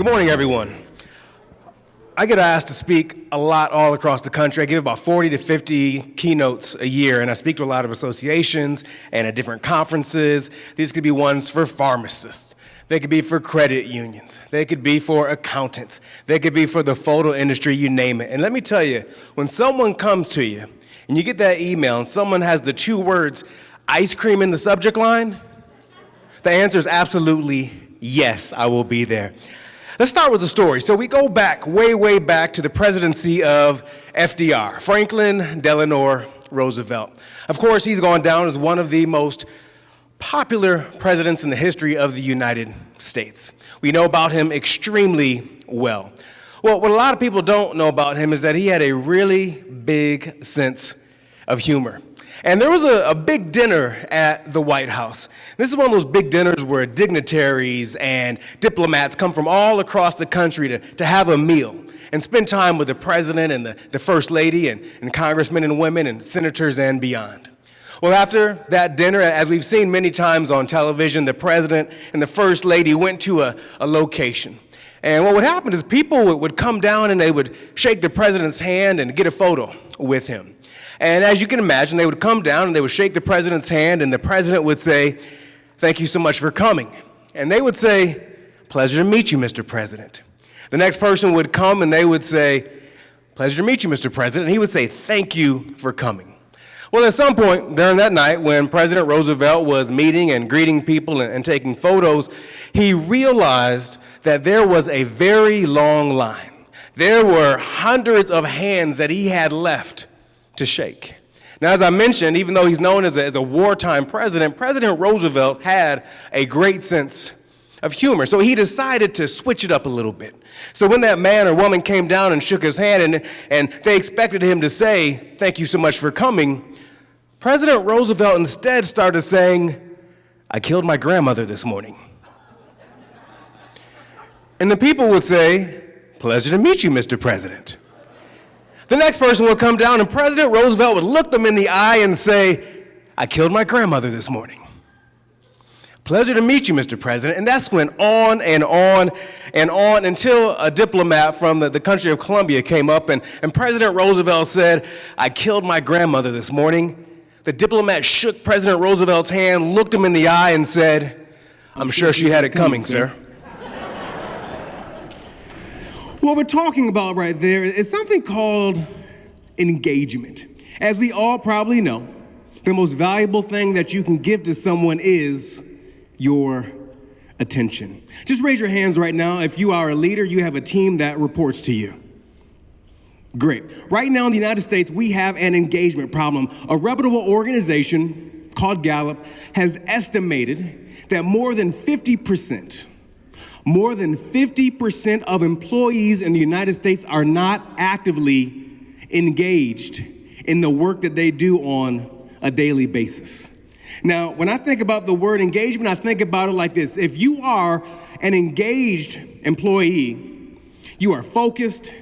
morning, everyone. I get asked to speak a lot all across the country. I give about 40 to 50 keynotes a year, and I speak to a lot of associations and at different conferences. These could be ones for pharmacists. They could be for credit unions. They could be for accountants. They could be for the photo industry, you name it. And let me tell you, when someone comes to you and you get that email and someone has the two words, ice cream in the subject line, the answer is absolutely yes, I will be there. Let's start with the story. So we go back, way back to the presidency of FDR, Franklin Delano Roosevelt. Of course, he's gone down as one of the most popular presidents in the history of the United States. We know about him extremely well. Well, what a lot of people don't know about him is that he had a really big sense of humor. And there was a big dinner at the White House. This is one of those big dinners where dignitaries and diplomats come from all across the country to have a meal and spend time with the president and the first lady and congressmen and women and senators and beyond. Well, after that dinner, as we've seen many times on television, the president and the first lady went to a location. And what would happen is people would come down and they would shake the president's hand and get a photo with him. And as you can imagine, they would come down and they would shake the president's hand, and the president would say, "Thank you so much for coming." And they would say, "Pleasure to meet you, Mr. President." The next person would come and they would say, "Pleasure to meet you, Mr. President." And he would say, "Thank you for coming." Well, at some point during that night, when President Roosevelt was meeting and greeting people and taking photos, he realized that there was a very long line. There were hundreds of hands that he had left to shake. Now, as I mentioned, even though he's known as a wartime president, President Roosevelt had a great sense of humor. So he decided to switch it up a little bit. So when that man or woman came down and shook his hand and they expected him to say, "Thank you so much for coming," President Roosevelt instead started saying, "I killed my grandmother this morning." And the people would say, "Pleasure to meet you, Mr. President." The next person would come down and President Roosevelt would look them in the eye and say, "I killed my grandmother this morning." "Pleasure to meet you, Mr. President." And that's went on and on and on until a diplomat from the country of Colombia came up and President Roosevelt said, "I killed my grandmother this morning." The diplomat shook President Roosevelt's hand, looked him in the eye and said, "I'm sure she had it coming, sir." What we're talking about right there is something called engagement. As we all probably know, the most valuable thing that you can give to someone is your attention. Just raise your hands right now if you are a leader, you have a team that reports to you. Great. Right now in the United States, we have an engagement problem. A reputable organization called Gallup has estimated that more than 50% of employees in the United States are not actively engaged in the work that they do on a daily basis. Now, when I think about the word engagement, I think about it like this. If you are an engaged employee, you are focused,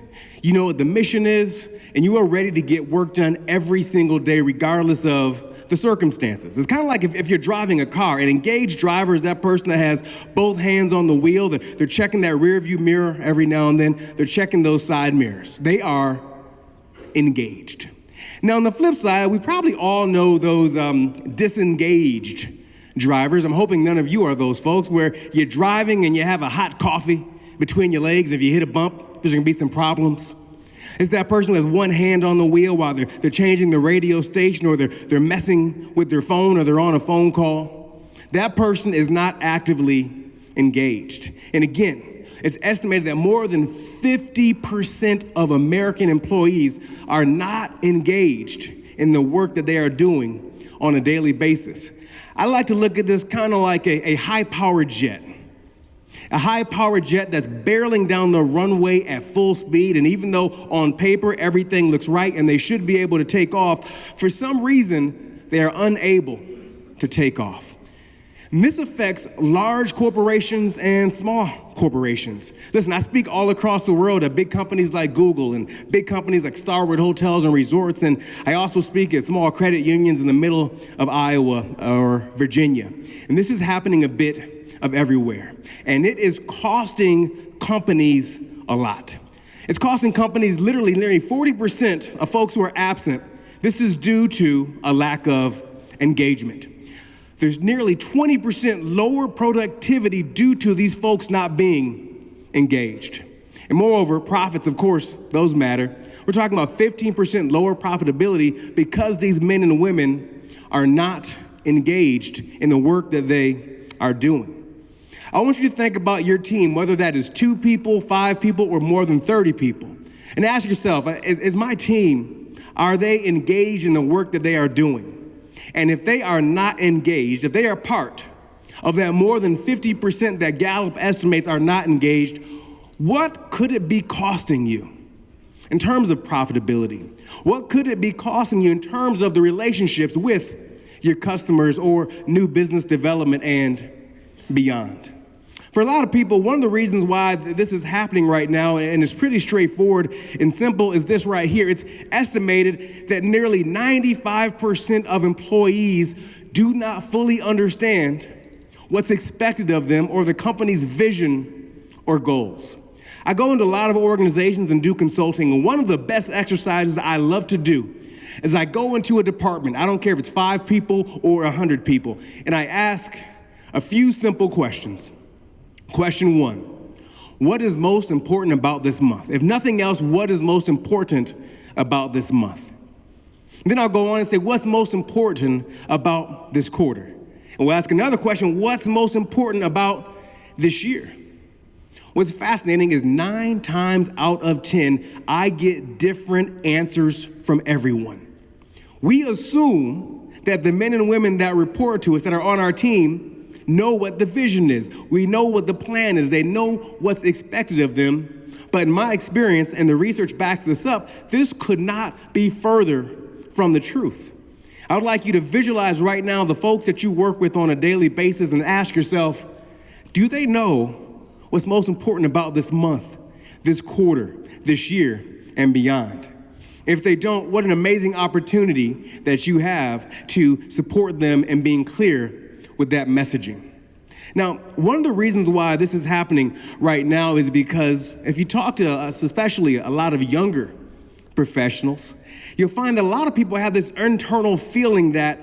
you know what the mission is, and you are ready to get work done every single day, regardless of the circumstances. It's kind of like if you're driving a car. An engaged driver is that person that has both hands on the wheel. They're checking that rear view mirror every now and then. They're checking those side mirrors. They are engaged. Now, on the flip side, we probably all know those disengaged drivers. I'm hoping none of you are those folks where you're driving and you have a hot coffee between your legs. If you hit a bump, there's going to be some problems. It's that person who has one hand on the wheel while they're changing the radio station, or they're messing with their phone, or they're on a phone call. That person is not actively engaged. And again, it's estimated that more than 50% of American employees are not engaged in the work that they are doing on a daily basis. I like to look at this kind of like a high-powered jet. A high-powered jet that's barreling down the runway at full speed, and even though on paper everything looks right and they should be able to take off, for some reason they are unable to take off. And this affects large corporations and small corporations. Listen, I speak all across the world at big companies like Google and big companies like Starwood Hotels and Resorts, and I also speak at small credit unions in the middle of Iowa or Virginia. And this is happening a bit of everywhere. And it is costing companies a lot. It's costing companies literally nearly 40% of folks who are absent. This is due to a lack of engagement. There's nearly 20% lower productivity due to these folks not being engaged. And moreover, profits, of course, those matter. We're talking about 15% lower profitability because these men and women are not engaged in the work that they are doing. I want you to think about your team, whether that is 2 people, 5 people, or more than 30 people, and ask yourself, is my team, are they engaged in the work that they are doing? And if they are not engaged, if they are part of that more than 50% that Gallup estimates are not engaged, what could it be costing you in terms of profitability? What could it be costing you in terms of the relationships with your customers or new business development and beyond? For a lot of people, one of the reasons why this is happening right now, and it's pretty straightforward and simple, is this right here. It's estimated that nearly 95% of employees do not fully understand what's expected of them or the company's vision or goals. I go into a lot of organizations and do consulting, and one of the best exercises I love to do is I go into a department, I don't care if it's 5 people or 100 people, and I ask a few simple questions. Question 1, what is most important about this month? If nothing else, what is most important about this month? Then I'll go on and say, what's most important about this quarter? And we'll ask another question, what's most important about this year? What's fascinating is 9 times out of 10, I get different answers from everyone. We assume that the men and women that report to us, that are on our team, know what the vision is. We know what the plan is. They know what's expected of them. But in my experience, and the research backs this up, this could not be further from the truth. I would like you to visualize right now the folks that you work with on a daily basis and ask yourself, do they know what's most important about this month, this quarter, this year, and beyond? If they don't, what an amazing opportunity that you have to support them in being clear with that messaging. Now, one of the reasons why this is happening right now is because if you talk to us, especially a lot of younger professionals, you'll find that a lot of people have this internal feeling that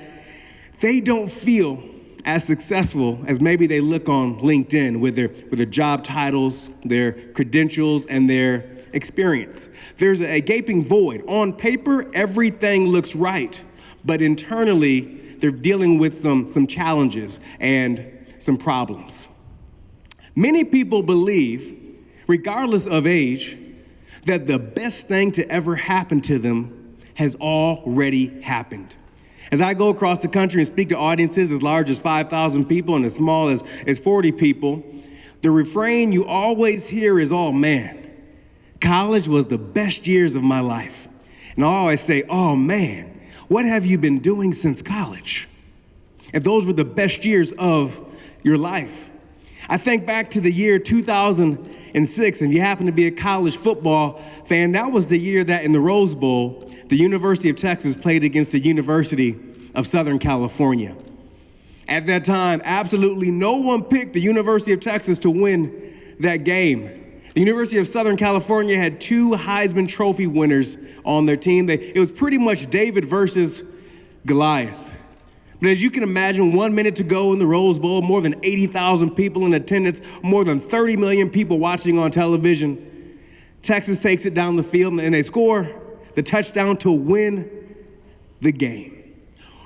they don't feel as successful as maybe they look on LinkedIn with their job titles, their credentials, and their experience. There's a gaping void. On paper, everything looks right, but internally, they're dealing with some challenges and some problems. Many people believe, regardless of age, that the best thing to ever happen to them has already happened. As I go across the country and speak to audiences as large as 5,000 people and as small as 40 people, the refrain you always hear is, oh man, college was the best years of my life. And I always say, oh man, what have you been doing since college? If those were the best years of your life. I think back to the year 2006, and you happen to be a college football fan, that was the year that in the Rose Bowl, the University of Texas played against the University of Southern California. At that time, absolutely no one picked the University of Texas to win that game. The University of Southern California had 2 Heisman Trophy winners on their team. It was pretty much David versus Goliath. But as you can imagine, 1 minute to go in the Rose Bowl, more than 80,000 people in attendance, more than 30 million people watching on television. Texas takes it down the field and they score the touchdown to win the game.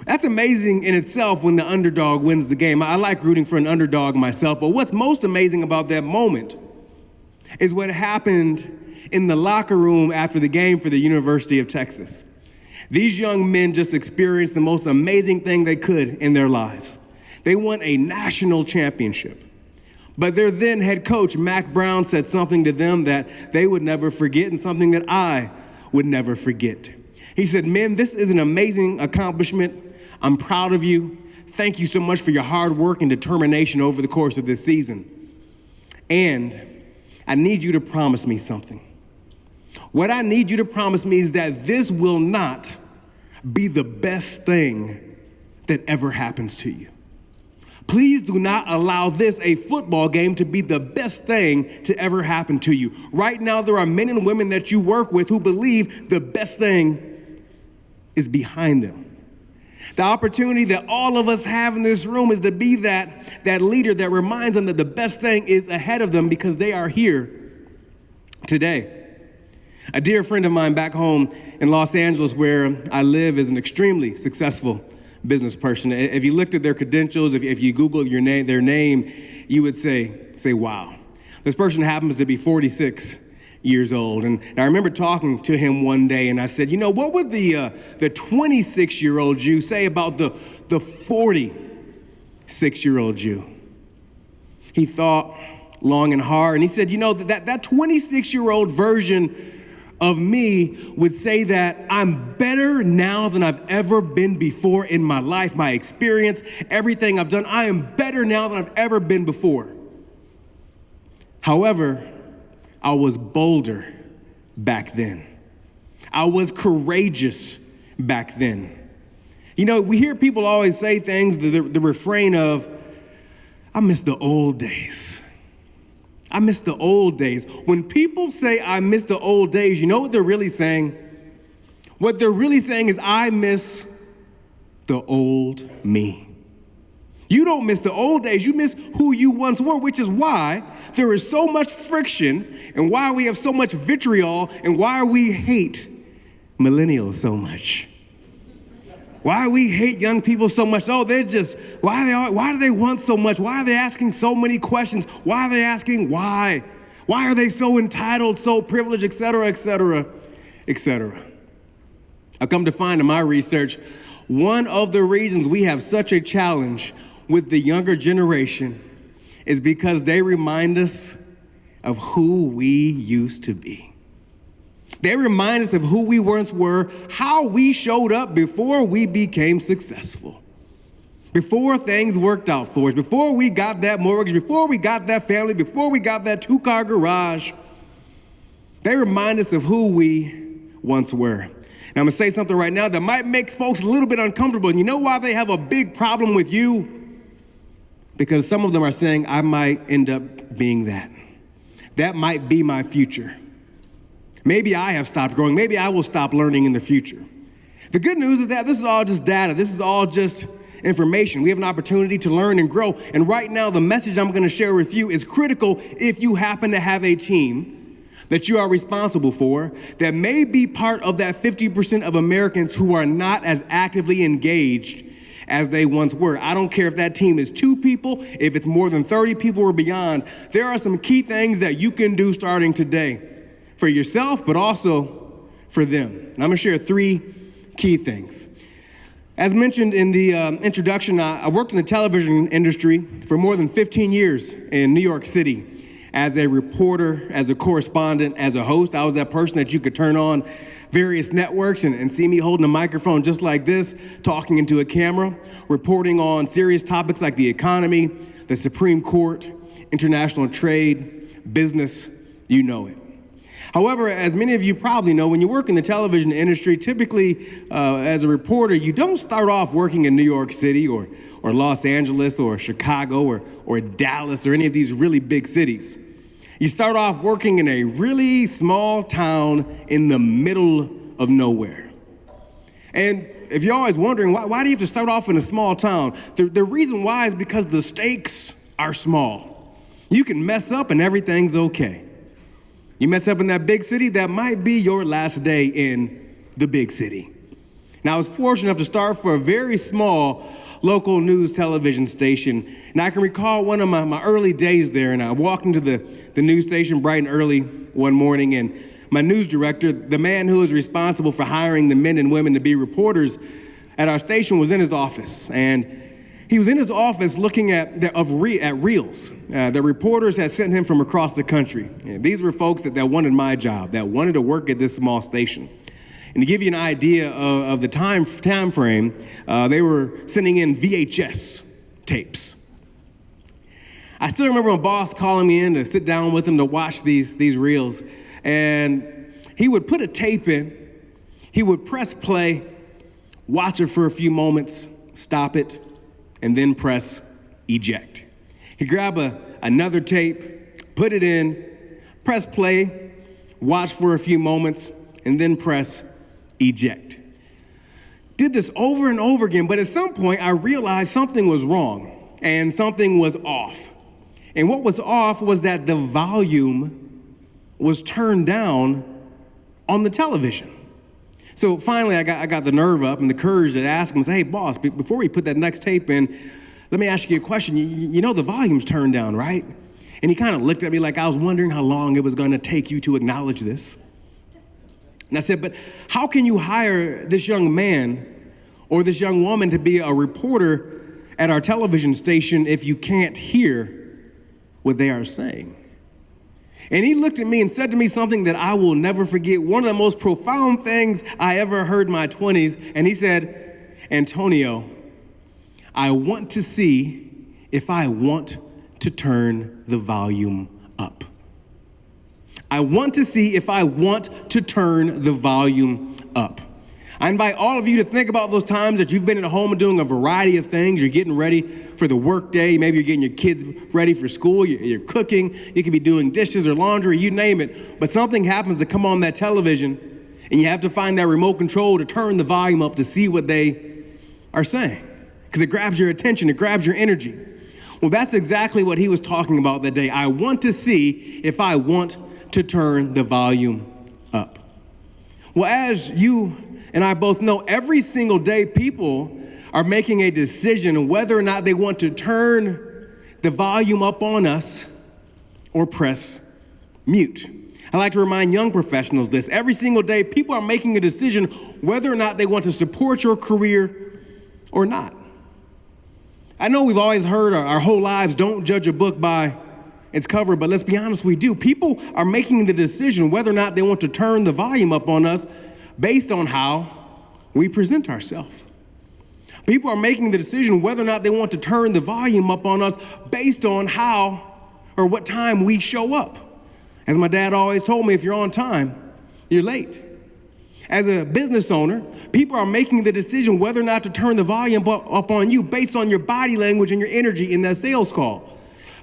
That's amazing in itself when the underdog wins the game. I like rooting for an underdog myself, but what's most amazing about that moment is what happened in the locker room after the game for the University of Texas. These young men just experienced the most amazing thing they could in their lives. They won a national championship. But their then head coach, Mac Brown, said something to them that they would never forget and something that I would never forget. He said, men, this is an amazing accomplishment. I'm proud of you. Thank you so much for your hard work and determination over the course of this season. And I need you to promise me something. What I need you to promise me is that this will not be the best thing that ever happens to you. Please do not allow this, a football game, to be the best thing to ever happen to you. Right now, there are men and women that you work with who believe the best thing is behind them. The opportunity that all of us have in this room is to be that leader that reminds them that the best thing is ahead of them because they are here today. A dear friend of mine back home in Los Angeles, where I live, is an extremely successful business person. If you looked at their credentials, if you Googled their name, you would say, wow. This person happens to be 46 years old. And I remember talking to him one day, and I said, what would the 26-year-old you say about the 46-year-old you? He thought long and hard, and he said, that 26-year-old version of me would say that I'm better now than I've ever been before in my life, my experience, everything I've done. I am better now than I've ever been before. However, I was bolder back then. I was courageous back then. We hear people always say things, the refrain of, I miss the old days. I miss the old days. When people say, I miss the old days, you know what they're really saying? What they're really saying is, I miss the old me. You don't miss the old days, you miss who you once were, which is why there is so much friction and why we have so much vitriol and why we hate millennials so much. Why we hate young people so much. Oh, why do they want so much? Why are they asking so many questions? Why are they asking why? Why are they so entitled, so privileged, et cetera, et cetera, et cetera? I've come to find in my research, one of the reasons we have such a challenge with the younger generation is because they remind us of who we used to be. They remind us of who we once were, how we showed up before we became successful, before things worked out for us, before we got that mortgage, before we got that family, before we got that 2-car garage. They remind us of who we once were. And I'm going to say something right now that might make folks a little bit uncomfortable. And you know why they have a big problem with you? Because some of them are saying, I might end up being that. That might be my future. Maybe I have stopped growing. Maybe I will stop learning in the future. The good news is that this is all just data. This is all just information. We have an opportunity to learn and grow. And right now, the message I'm going to share with you is critical if you happen to have a team that you are responsible for that may be part of that 50% of Americans who are not as actively engaged as they once were. I don't care if that team is 2 people, if it's more than 30 people or beyond. There are some key things that you can do starting today for yourself, but also for them. And I'm going to share 3 key things. As mentioned in the introduction, I worked in the television industry for more than 15 years in New York City as a reporter, as a correspondent, as a host. I was that person that you could turn on various networks and see me holding a microphone just like this, talking into a camera, reporting on serious topics like the economy, the Supreme Court, international trade, business, you know it. However, as many of you probably know, when you work in the television industry, typically as a reporter, you don't start off working in New York City or Los Angeles or Chicago or Dallas or any of these really big cities. You start off working in a really small town in the middle of nowhere. And if you're always wondering, why do you have to start off in a small town? The reason why is because the stakes are small. You can mess up and everything's okay. You mess up in that big city, that might be your last day in the big city. Now, I was fortunate enough to start for a very small local news television station. And I can recall one of my early days there, and I walked into the news station bright and early one morning, and my news director, the man who was responsible for hiring the men and women to be reporters at our station, was in his office. And he was in his office looking at reels that reporters had sent him from across the country. And these were folks that wanted my job, that wanted to work at this small station. And to give you an idea of the time frame, they were sending in VHS tapes. I still remember my boss calling me in to sit down with him to watch these reels. And he would put a tape in, he would press play, watch it for a few moments, stop it, and then press eject. He'd grab another tape, put it in, press play, watch for a few moments, and then press eject. Did this over and over again, but at some point I realized something was wrong and something was off. And what was off was that the volume was turned down on the television. So finally, I got the nerve up and the courage to ask him, say, hey, boss, before we put that next tape in, let me ask you a question. You know the volume's turned down, right? And he kind of looked at me like I was wondering how long it was going to take you to acknowledge this. And I said, but how can you hire this young man or this young woman to be a reporter at our television station if you can't hear what they are saying? And he looked at me and said to me something that I will never forget, one of the most profound things I ever heard in my 20s. And he said, Antonio, I want to see if I want to turn the volume up. I want to see if I want to turn the volume up. I invite all of you to think about those times that you've been at home and doing a variety of things. You're getting ready for the work day. Maybe you're getting your kids ready for school. You're cooking. You could be doing dishes or laundry, you name it. But something happens to come on that television, and you have to find that remote control to turn the volume up to see what they are saying. Because it grabs your attention. It grabs your energy. Well, that's exactly what he was talking about that day. I want to see if I want to turn the volume up. Well, as you and I both know, every single day people are making a decision whether or not they want to turn the volume up on us or press mute. I like to remind young professionals this. Every single day people are making a decision whether or not they want to support your career or not. I know we've always heard our whole lives, don't judge a book by its cover, but let's be honest, we do. People are making the decision whether or not they want to turn the volume up on us based on how we present ourselves. People are making the decision whether or not they want to turn the volume up on us based on how or what time we show up. As my dad always told me, if you're on time, you're late. As a business owner, people are making the decision whether or not to turn the volume up on you based on your body language and your energy in that sales call,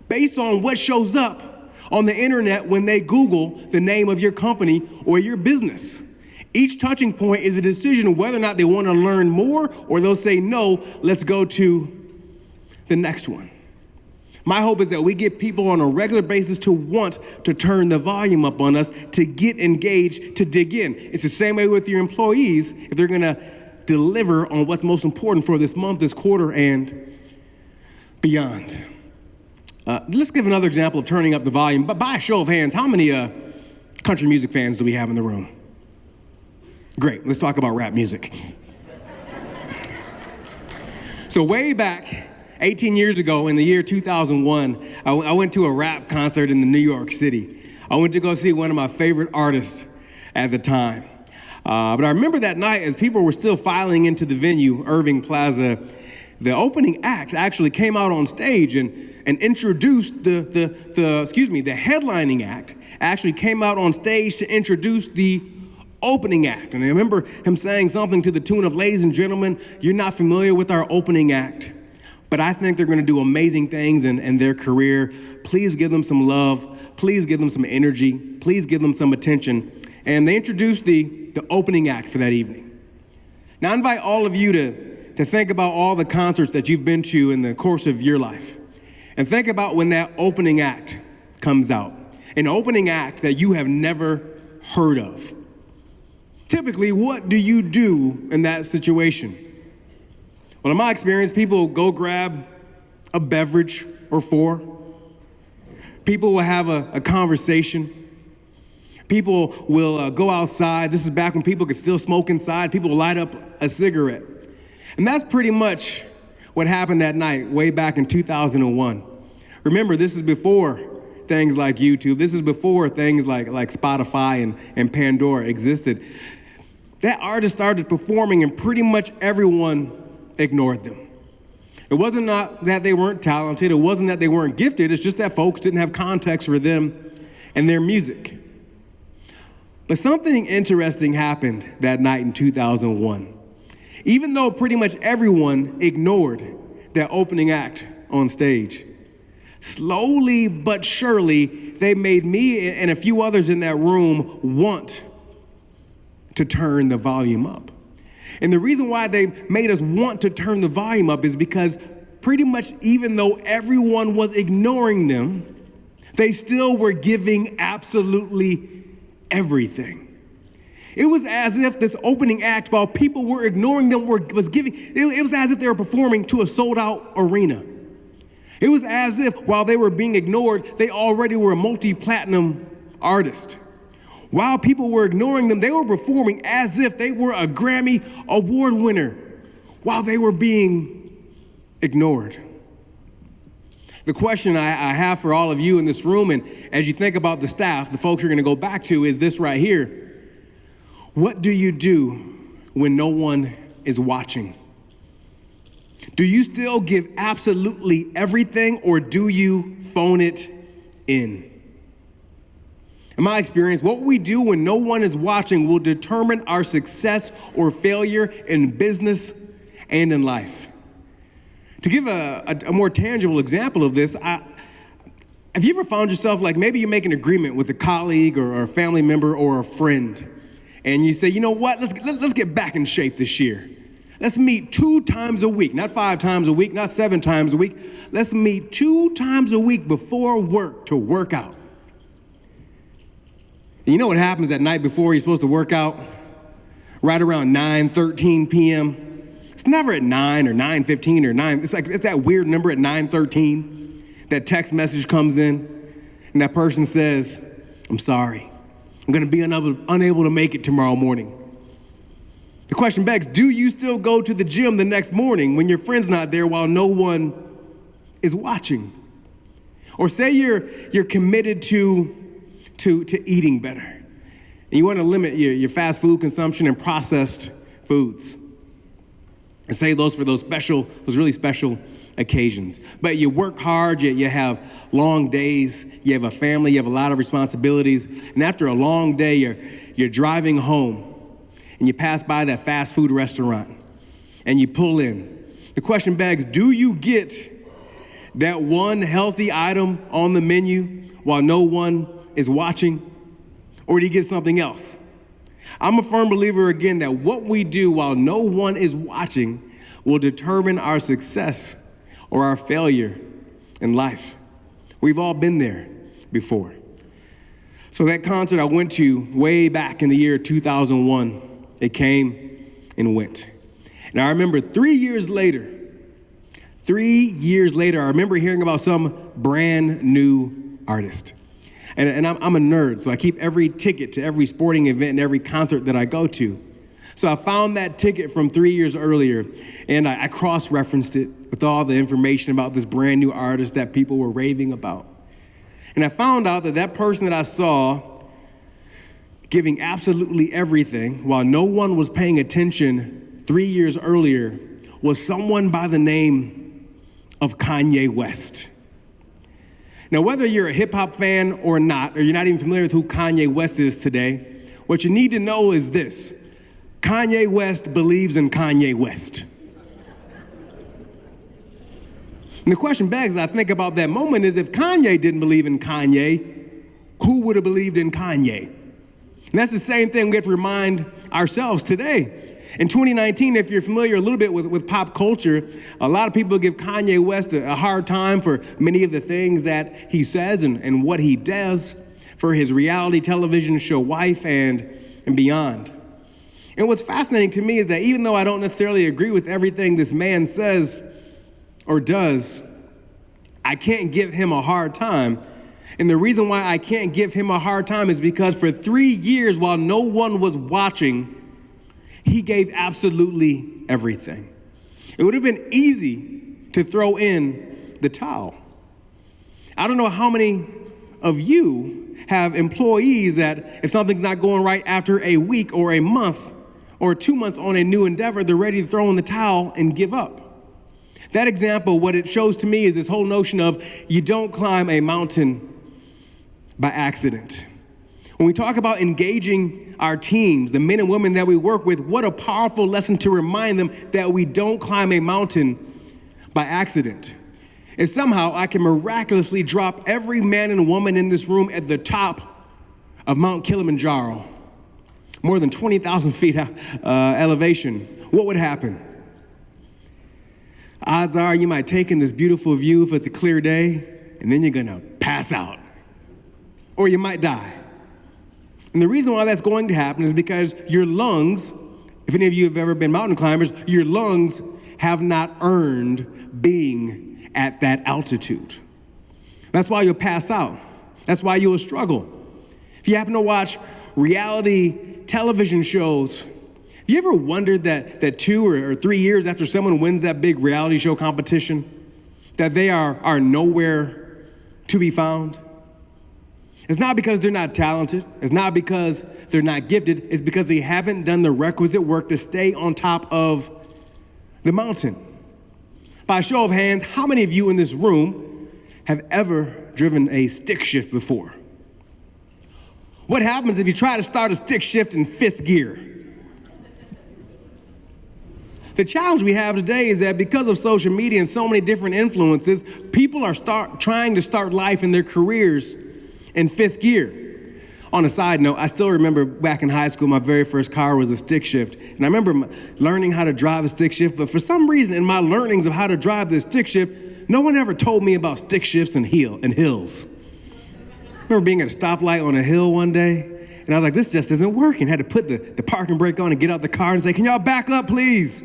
based on what shows up on the internet when they Google the name of your company or your business. Each touching point is a decision of whether or not they want to learn more or they'll say, no, let's go to the next one. My hope is that we get people on a regular basis to want to turn the volume up on us, to get engaged, to dig in. It's the same way with your employees if they're going to deliver on what's most important for this month, this quarter, and beyond. Let's give another example of turning up the volume. But by a show of hands, how many country music fans do we have in the room? Great, let's talk about rap music. So way back 18 years ago, in the year 2001, I went to a rap concert in New York City. I went to go see one of my favorite artists at the time. But I remember that night, as people were still filing into the venue, Irving Plaza, the opening act actually came out on stage and introduced the headlining act actually came out on stage to introduce the opening act. And I remember him saying something to the tune of, ladies and gentlemen, you're not familiar with our opening act, but I think they're going to do amazing things in their career. Please give them some love. Please give them some energy. Please give them some attention. And they introduced the opening act for that evening. Now, I invite all of you to think about all the concerts that you've been to in the course of your life. And think about when that opening act comes out. An opening act that you have never heard of. Typically, what do you do in that situation? Well, in my experience, people go grab a beverage or four. People will have a conversation. People will go outside. This is back when people could still smoke inside. People will light up a cigarette. And that's pretty much what happened that night, way back in 2001. Remember, this is before things like YouTube. This is before things like Spotify and Pandora existed. That artist started performing and pretty much everyone ignored them. It wasn't not that they weren't talented. It wasn't that they weren't gifted. It's just that folks didn't have context for them and their music. But something interesting happened that night in 2001. Even though pretty much everyone ignored that opening act on stage. Slowly but surely, they made me and a few others in that room want to turn the volume up. And the reason why they made us want to turn the volume up is because pretty much even though everyone was ignoring them, they still were giving absolutely everything. It was as if this opening act, while people were ignoring them, was giving, it was as if they were performing to a sold-out arena. It was as if, while they were being ignored, they already were a multi-platinum artist. While people were ignoring them, they were performing as if they were a Grammy Award winner while they were being ignored. The question I have for all of you in this room, and as you think about the staff, the folks you're going to go back to, is this right here. What do you do when no one is watching? Do you still give absolutely everything, or do you phone it in? In my experience, what we do when no one is watching will determine our success or failure in business and in life. To give a more tangible example of this, have you ever found yourself like maybe you make an agreement with a colleague or a family member or a friend, and you say, you know what, let's get back in shape this year. Let's meet 2 times a week, not 5 times a week, not 7 times a week. Let's meet 2 times a week before work to work out. And you know what happens that night before you're supposed to work out? Right around 9:13 p.m. It's never at 9 or 9:15 or 9. It's that weird number at 9:13. That text message comes in, and that person says, I'm sorry. I'm going to be unable to make it tomorrow morning. The question begs, do you still go to the gym the next morning when your friend's not there while no one is watching? Or say you're committed to eating better, and you want to limit your fast food consumption and processed foods, and save those for those really special occasions. But you work hard, you have long days, you have a family, you have a lot of responsibilities, and after a long day, you're driving home, and you pass by that fast food restaurant, and you pull in. The question begs, do you get that one healthy item on the menu while no one is watching, or do you get something else? I'm a firm believer, again, that what we do while no one is watching will determine our success or our failure in life. We've all been there before. So that concert I went to way back in the year 2001, it came and went. And I remember 3 years later, I remember hearing about some brand new artist. And I'm a nerd, so I keep every ticket to every sporting event and every concert that I go to. So I found that ticket from 3 years earlier, and I cross-referenced it with all the information about this brand new artist that people were raving about. And I found out that person that I saw giving absolutely everything while no one was paying attention 3 years earlier was someone by the name of Kanye West. Now, whether you're a hip-hop fan or not, or you're not even familiar with who Kanye West is today, what you need to know is this: Kanye West believes in Kanye West. And the question begs, as I think about that moment, is if Kanye didn't believe in Kanye, who would have believed in Kanye? And that's the same thing we have to remind ourselves today. In 2019, if you're familiar a little bit with pop culture, a lot of people give Kanye West a hard time for many of the things that he says and what he does for his reality television show Wife and beyond. And what's fascinating to me is that even though I don't necessarily agree with everything this man says or does, I can't give him a hard time. And the reason why I can't give him a hard time is because for 3 years, while no one was watching, he gave absolutely everything. It would have been easy to throw in the towel. I don't know how many of you have employees that if something's not going right after a week or a month or 2 months on a new endeavor, they're ready to throw in the towel and give up. That example, what it shows to me is this whole notion of you don't climb a mountain by accident. When we talk about engaging our teams, the men and women that we work with, what a powerful lesson to remind them that we don't climb a mountain by accident. is somehow I can miraculously drop every man and woman in this room at the top of Mount Kilimanjaro, more than 20,000 feet elevation, what would happen? Odds are you might take in this beautiful view if it's a clear day, and then you're gonna pass out, or you might die. And the reason why that's going to happen is because your lungs, if any of you have ever been mountain climbers, your lungs have not earned being at that altitude. That's why you'll pass out. That's why you'll struggle. If you happen to watch reality television shows, have you ever wondered that 2 or 3 years after someone wins that big reality show competition, that they are nowhere to be found? It's not because they're not talented. It's not because they're not gifted. It's because they haven't done the requisite work to stay on top of the mountain. By a show of hands, how many of you in this room have ever driven a stick shift before? What happens if you try to start a stick shift in 5th gear? The challenge we have today is that because of social media and so many different influences, people are trying to start life in their careers in 5th gear. On a side note, I still remember back in high school, my very first car was a stick shift. And I remember learning how to drive a stick shift, but for some reason in my learnings of how to drive this stick shift, no one ever told me about stick shifts and hills. I remember being at a stoplight on a hill one day, and I was like, this just isn't working. I had to put the parking brake on and get out the car and say, can y'all back up, please?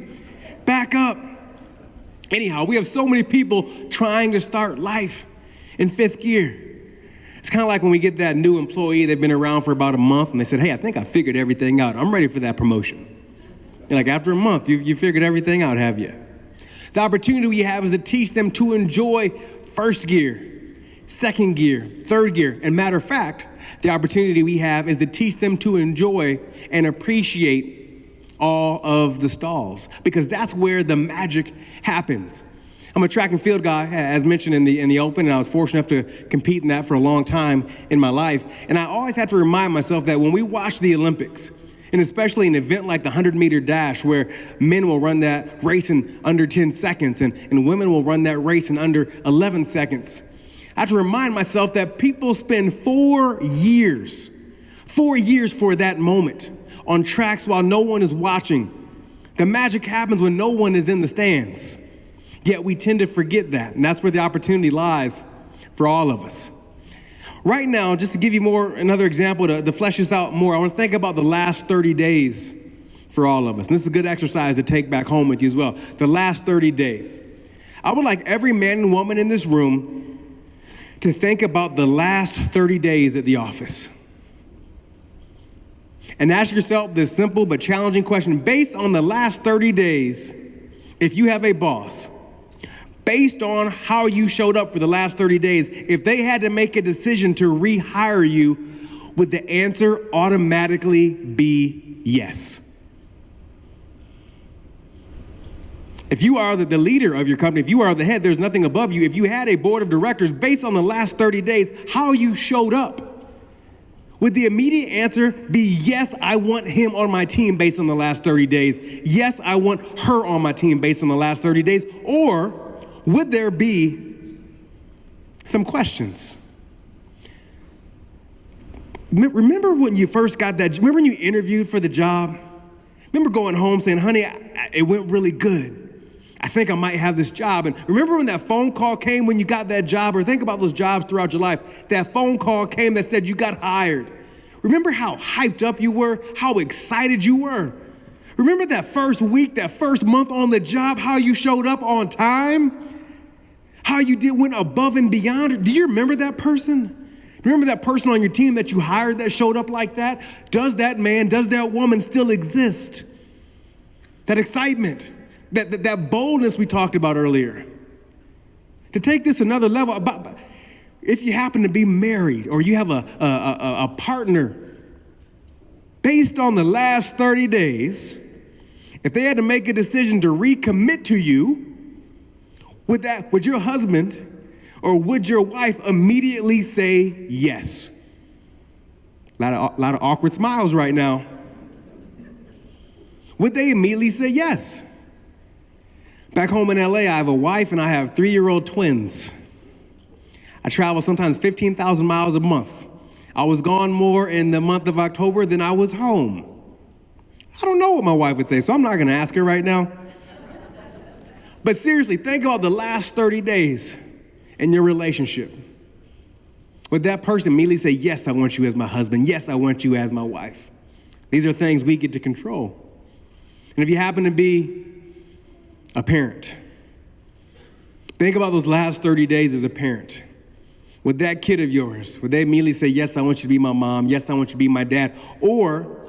Back up. Anyhow, we have so many people trying to start life in 5th gear. It's kind of like when we get that new employee, they've been around for about a month, and they said, hey, I think I figured everything out. I'm ready for that promotion. And like after a month, you figured everything out, have you? The opportunity we have is to teach them to enjoy 1st gear, 2nd gear, 3rd gear. And matter of fact, the opportunity we have is to teach them to enjoy and appreciate all of the stalls, because that's where the magic happens. I'm a track and field guy, as mentioned in the open, and I was fortunate enough to compete in that for a long time in my life. And I always have to remind myself that when we watch the Olympics, and especially an event like the 100-meter dash, where men will run that race in under 10 seconds, and women will run that race in under 11 seconds, I have to remind myself that people spend 4 years for that moment on tracks while no one is watching. The magic happens when no one is in the stands. Yet we tend to forget that, and that's where the opportunity lies for all of us. Right now, just to give you another example to flesh this out more, I want to think about the last 30 days for all of us. And this is a good exercise to take back home with you as well. The last 30 days. I would like every man and woman in this room to think about the last 30 days at the office. And ask yourself this simple but challenging question. Based on the last 30 days, if you have a boss, based on how you showed up for the last 30 days, if they had to make a decision to rehire you, would the answer automatically be yes? If you are the leader of your company, if you are the head, there's nothing above you. If you had a board of directors, based on the last 30 days, how you showed up, would the immediate answer be, yes, I want him on my team based on the last 30 days? Yes, I want her on my team based on the last 30 days? Or would there be some questions? Remember when you first got that, remember when you interviewed for the job? Remember going home saying, honey, it went really good. I think I might have this job. And remember when that phone call came when you got that job? Or think about those jobs throughout your life. That phone call came that said you got hired. Remember how hyped up you were? How excited you were? Remember that first week, that first month on the job, how you showed up on time? How you went above and beyond? Do you remember that person? Remember that person on your team that you hired that showed up like that? Does that man, does that woman still exist? That excitement, that boldness we talked about earlier. To take this another level, if you happen to be married or you have a partner, based on the last 30 days, if they had to make a decision to recommit to you, would your husband or would your wife immediately say yes? A lot of awkward smiles right now. Would they immediately say yes? Back home in LA, I have a wife and I have 3-year-old twins. I travel sometimes 15,000 miles a month. I was gone more in the month of October than I was home. I don't know what my wife would say, so I'm not gonna ask her right now. But seriously, think about the last 30 days in your relationship. Would that person immediately say, yes, I want you as my husband. Yes, I want you as my wife. These are things we get to control. And if you happen to be a parent, think about those last 30 days as a parent. Would that kid of yours, would they immediately say, yes, I want you to be my mom. Yes, I want you to be my dad. Or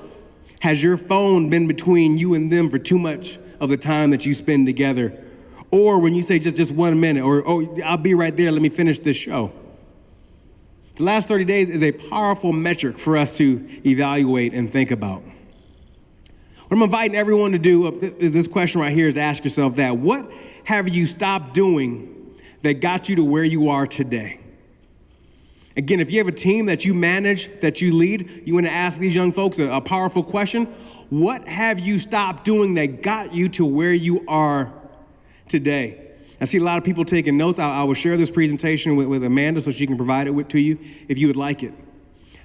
has your phone been between you and them for too much of the time that you spend together? Or when you say just 1 minute, or, oh, I'll be right there, let me finish this show. The last 30 days is a powerful metric for us to evaluate and think about. What I'm inviting everyone to do is this question right here, is ask yourself that. What have you stopped doing that got you to where you are today? Again, if you have a team that you manage, that you lead, you want to ask these young folks a powerful question. What have you stopped doing that got you to where you are today? I see a lot of people taking notes. I will share this presentation with Amanda so she can provide it to you if you would like it.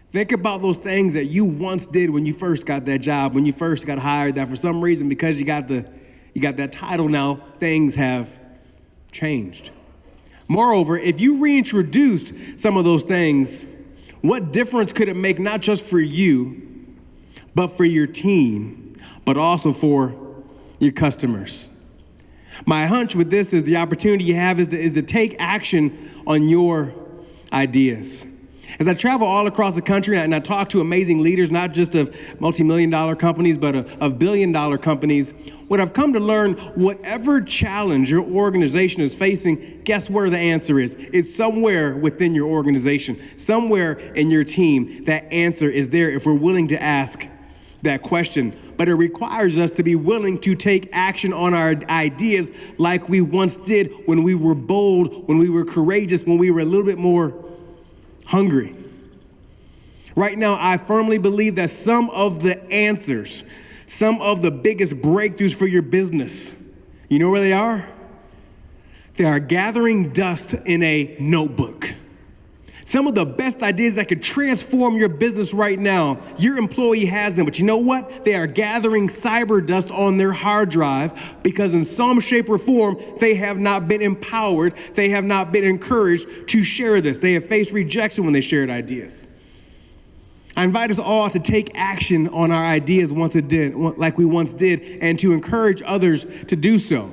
Think about those things that you once did when you first got that job, when you first got hired, that for some reason, because you got that title now, things have changed. Moreover, if you reintroduced some of those things, what difference could it make not just for you, but for your team, but also for your customers? My hunch with this is the opportunity you have is to take action on your ideas. As I travel all across the country and I talk to amazing leaders, not just of multi-million-dollar companies, but of billion-dollar companies, what I've come to learn, whatever challenge your organization is facing, guess where the answer is? It's somewhere within your organization, somewhere in your team. That answer is there if we're willing to ask that question. But it requires us to be willing to take action on our ideas like we once did when we were bold, when we were courageous, when we were a little bit more hungry. Right now, I firmly believe that some of the answers, some of the biggest breakthroughs for your business, you know where they are? They are gathering dust in a notebook. Some of the best ideas that could transform your business right now, your employee has them, but you know what? They are gathering cyber dust on their hard drive because in some shape or form, they have not been empowered, they have not been encouraged to share this. They have faced rejection when they shared ideas. I invite us all to take action on our ideas like we once did, and to encourage others to do so.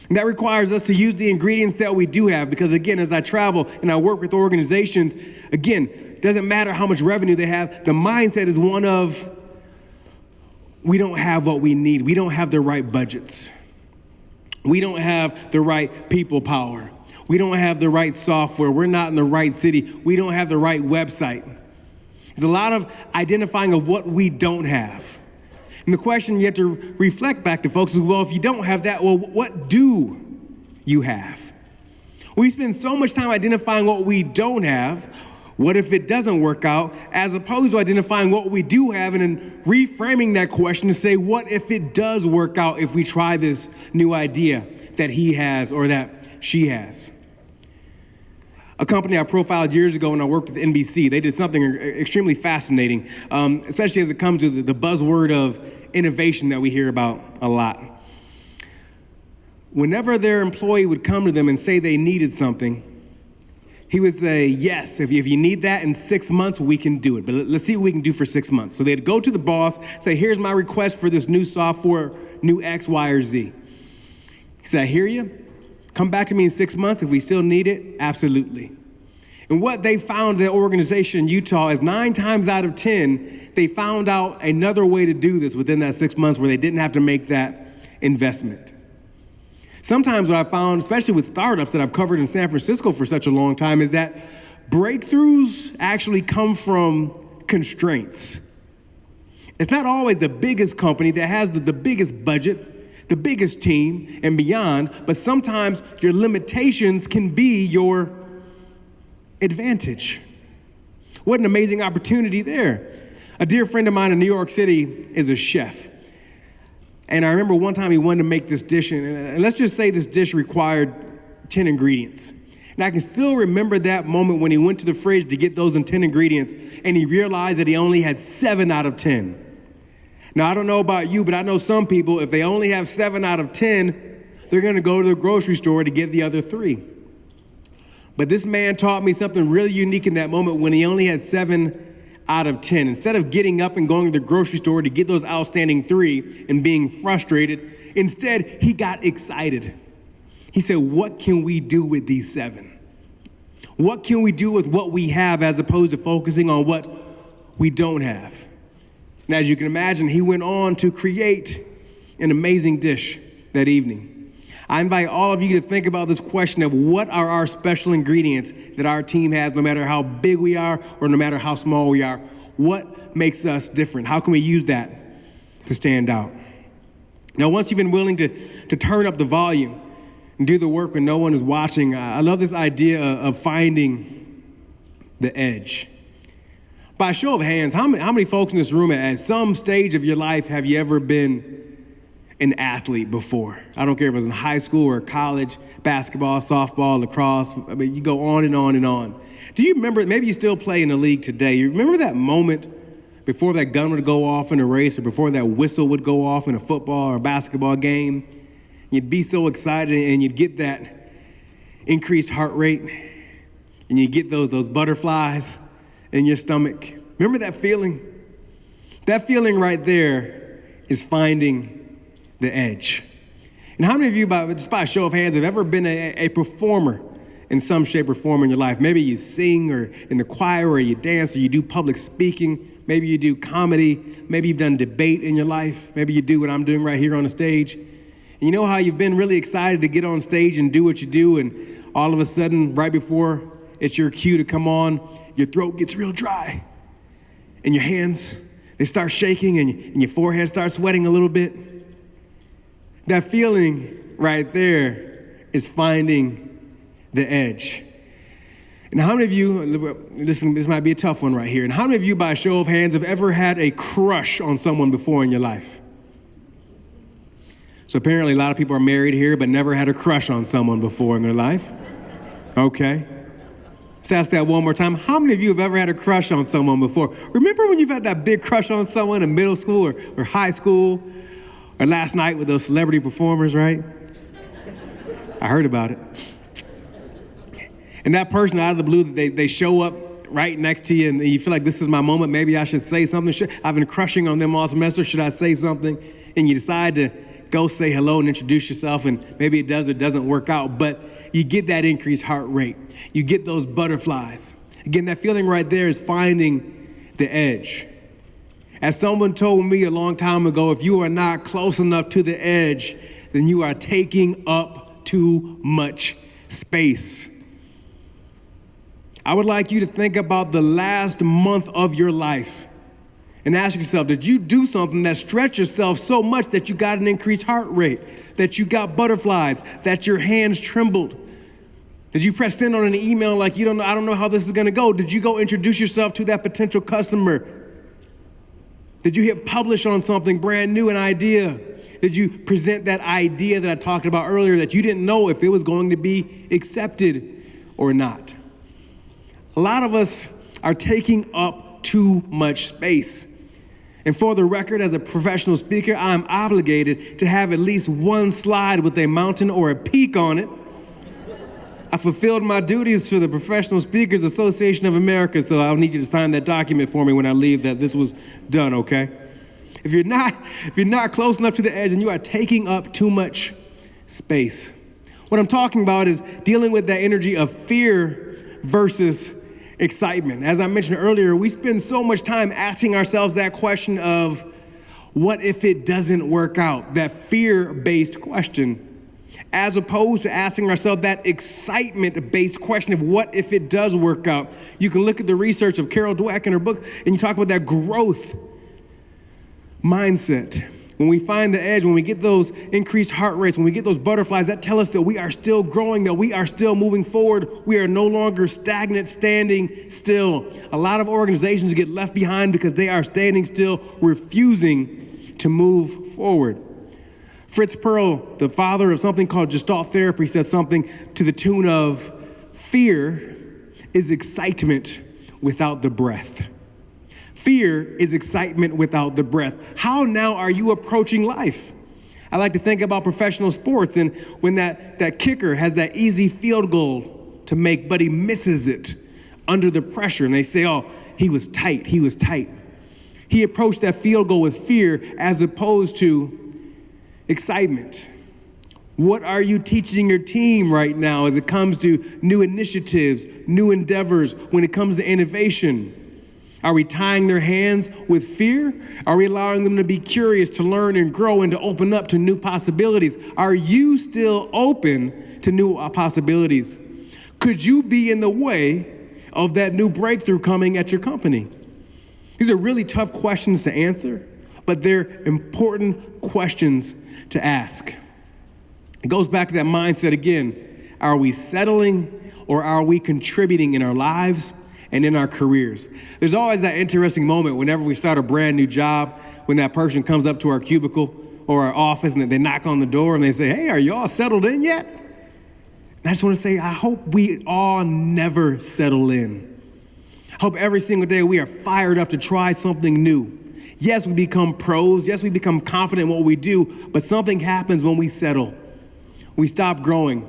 And that requires us to use the ingredients that we do have, because again, as I travel and I work with organizations, again, it doesn't matter how much revenue they have, the mindset is one of, we don't have what we need. We don't have the right budgets. We don't have the right people power. We don't have the right software. We're not in the right city. We don't have the right website. There's a lot of identifying of what we don't have. And the question you have to reflect back to folks is, well, if you don't have that, well, what do you have? We spend so much time identifying what we don't have, what if it doesn't work out, as opposed to identifying what we do have and then reframing that question to say, what if it does work out if we try this new idea that he has or that she has? A company I profiled years ago when I worked with NBC, they did something extremely fascinating, especially as it comes to the buzzword of innovation that we hear about a lot. Whenever their employee would come to them and say they needed something, he would say, yes, if you need that in 6 months, we can do it. But let's see what we can do for 6 months. So they'd go to the boss, say, here's my request for this new software, new X, Y, or Z. He said, I hear you. Come back to me in 6 months. If we still need it, absolutely. And what they found in the organization in Utah is 9 times out of 10, they found out another way to do this within that 6 months where they didn't have to make that investment. Sometimes what I found, especially with startups that I've covered in San Francisco for such a long time, is that breakthroughs actually come from constraints. It's not always the biggest company that has the biggest budget, the biggest team, and beyond, but sometimes your limitations can be your advantage. What an amazing opportunity there. A dear friend of mine in New York City is a chef. And I remember one time he wanted to make this dish, and let's just say this dish required 10 ingredients. And I can still remember that moment when he went to the fridge to get those 10 ingredients, and he realized that he only had 7 out of 10. Now, I don't know about you, but I know some people, if they only have 7 out of 10, they're going to go to the grocery store to get the other 3. But this man taught me something really unique in that moment when he only had 7 out of 10. Instead of getting up and going to the grocery store to get those outstanding 3 and being frustrated, instead, he got excited. He said, what can we do with these 7? What can we do with what we have as opposed to focusing on what we don't have? And as you can imagine, he went on to create an amazing dish that evening. I invite all of you to think about this question of what are our special ingredients that our team has, no matter how big we are or no matter how small we are. What makes us different? How can we use that to stand out? Now, once you've been willing to turn up the volume and do the work when no one is watching, I love this idea of finding the edge. By a show of hands, how many folks in this room at some stage of your life have you ever been an athlete before? I don't care if it was in high school or college, basketball, softball, lacrosse. I mean, you go on and on and on. Do you remember, maybe you still play in the league today, you remember that moment before that gun would go off in a race or before that whistle would go off in a football or basketball game? You'd be so excited and you'd get that increased heart rate and you get those butterflies in your stomach. Remember that feeling? That feeling right there is finding the edge. And how many of you, just by a show of hands, have ever been a performer in some shape or form in your life? Maybe you sing or in the choir or you dance or you do public speaking. Maybe you do comedy. Maybe you've done debate in your life. Maybe you do what I'm doing right here on the stage. And you know how you've been really excited to get on stage and do what you do, and all of a sudden, right before it's your cue to come on, your throat gets real dry and your hands, they start shaking and your forehead starts sweating a little bit. That feeling right there is finding the edge. And how many of you, this might be a tough one right here, and how many of you, by a show of hands, have ever had a crush on someone before in your life? So apparently a lot of people are married here but never had a crush on someone before in their life. Okay. Let's ask that one more time. How many of you have ever had a crush on someone before? Remember when you've had that big crush on someone in middle school or high school? Or last night with those celebrity performers, right? I heard about it. And that person out of the blue, they show up right next to you and you feel like this is my moment. Maybe I should say something. I've been crushing on them all semester. Should I say something? And you decide to go say hello and introduce yourself, and maybe it does or doesn't work out, but you get that increased heart rate. You get those butterflies. Again, that feeling right there is finding the edge. As someone told me a long time ago, if you are not close enough to the edge, then you are taking up too much space. I would like you to think about the last month of your life and ask yourself, did you do something that stretched yourself so much that you got an increased heart rate, that you got butterflies, that your hands trembled? Did you press send on an email like I don't know how this is going to go? Did you go introduce yourself to that potential customer? Did you hit publish on something brand new, an idea? Did you present that idea that I talked about earlier that you didn't know if it was going to be accepted or not? A lot of us are taking up too much space. And for the record, as a professional speaker, I'm obligated to have at least one slide with a mountain or a peak on it. I fulfilled my duties for the Professional Speakers Association of America, so I'll need you to sign that document for me when I leave that this was done, okay? If you're not close enough to the edge, then you are taking up too much space. What I'm talking about is dealing with that energy of fear versus excitement. As I mentioned earlier, we spend so much time asking ourselves that question of, what if it doesn't work out? That fear-based question, as opposed to asking ourselves that excitement-based question of what if it does work out. You can look at the research of Carol Dweck in her book, and you talk about that growth mindset. When we find the edge, when we get those increased heart rates, when we get those butterflies, that tell us that we are still growing, that we are still moving forward. We are no longer stagnant, standing still. A lot of organizations get left behind because they are standing still, refusing to move forward. Fritz Perl, the father of something called Gestalt therapy, said something to the tune of, fear is excitement without the breath. Fear is excitement without the breath. How now are you approaching life? I like to think about professional sports, and when that kicker has that easy field goal to make, but he misses it under the pressure, and they say, oh, he was tight. He approached that field goal with fear as opposed to excitement. What are you teaching your team right now as it comes to new initiatives, new endeavors, when it comes to innovation? Are we tying their hands with fear? Are we allowing them to be curious, to learn and grow, and to open up to new possibilities? Are you still open to new possibilities? Could you be in the way of that new breakthrough coming at your company? These are really tough questions to answer, but they're important questions to ask. It goes back to that mindset again. Are we settling or are we contributing in our lives and in our careers? There's always that interesting moment whenever we start a brand new job, when that person comes up to our cubicle or our office and they knock on the door and they say, hey, are you all settled in yet? And I just want to say, I hope we all never settle in. I hope every single day we are fired up to try something new. Yes, we become pros. Yes, we become confident in what we do, but something happens when we settle. We stop growing.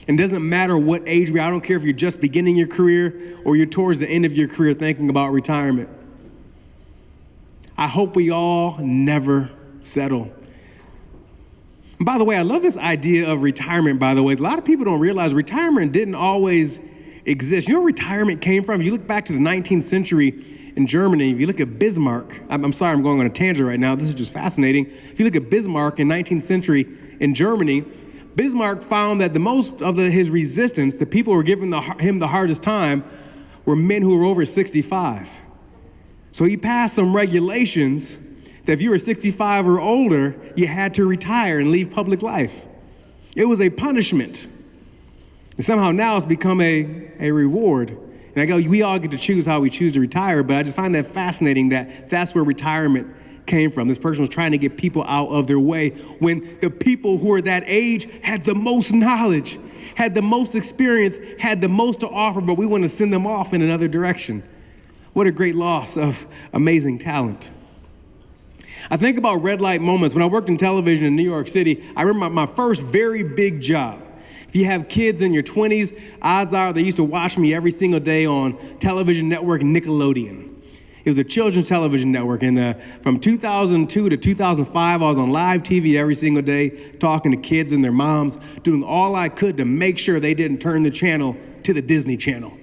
And it doesn't matter what age we are. I don't care if you're just beginning your career or you're towards the end of your career thinking about retirement. I hope we all never settle. And by the way, I love this idea of retirement, by the way. A lot of people don't realize retirement didn't always exist. You know where retirement came from? If you look back to the 19th century in Germany, if you look at Bismarck, I'm sorry I'm going on a tangent right now, this is just fascinating. If you look at Bismarck in 19th century in Germany, Bismarck found that the most of his resistance, the people who were giving him the hardest time, were men who were over 65. So he passed some regulations that if you were 65 or older, you had to retire and leave public life. It was a punishment. And somehow now it's become a reward. And I go, we all get to choose how we choose to retire, but I just find that fascinating that that's where retirement came from. This person was trying to get people out of their way when the people who are that age had the most knowledge, had the most experience, had the most to offer, but we want to send them off in another direction. What a great loss of amazing talent. I think about red light moments. When I worked in television in New York City, I remember my first very big job. If you have kids in your 20s, odds are they used to watch me every single day on television network Nickelodeon. It was a children's television network, and from 2002 to 2005, I was on live TV every single day, talking to kids and their moms, doing all I could to make sure they didn't turn the channel to the Disney Channel.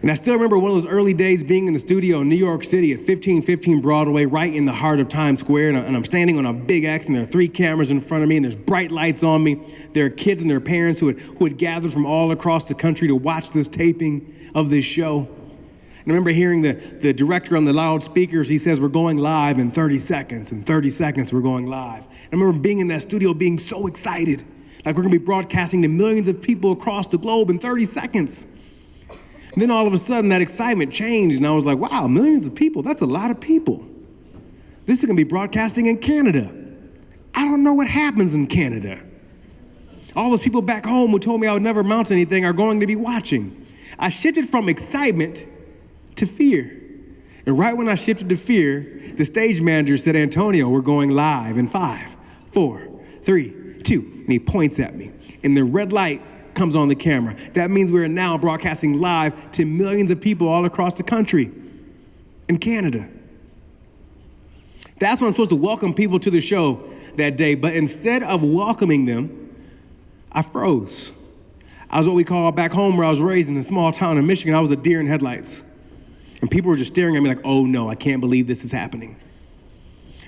And I still remember one of those early days being in the studio in New York City at 1515 Broadway, right in the heart of Times Square, and I'm standing on a big X, and there are 3 cameras in front of me, and there's bright lights on me. There are kids and their parents who had gathered from all across the country to watch this taping of this show. And I remember hearing the director on the loudspeakers, he says, we're going live in 30 seconds. In 30 seconds, we're going live. And I remember being in that studio being so excited, like we're gonna be broadcasting to millions of people across the globe in 30 seconds. And then all of a sudden, that excitement changed, and I was like, wow, millions of people, that's a lot of people. This is gonna be broadcasting in Canada. I don't know what happens in Canada. All those people back home who told me I would never amount to anything are going to be watching. I shifted from excitement to fear. And right when I shifted to fear, the stage manager said, Antonio, we're going live in 5, 4, 3, 2. And he points at me. And the red light comes on the camera. That means we're now broadcasting live to millions of people all across the country in Canada. That's when I'm supposed to welcome people to the show that day. But instead of welcoming them, I froze. I was what we call back home where I was raised in a small town in Michigan. I was a deer in headlights. And people were just staring at me like, oh no, I can't believe this is happening.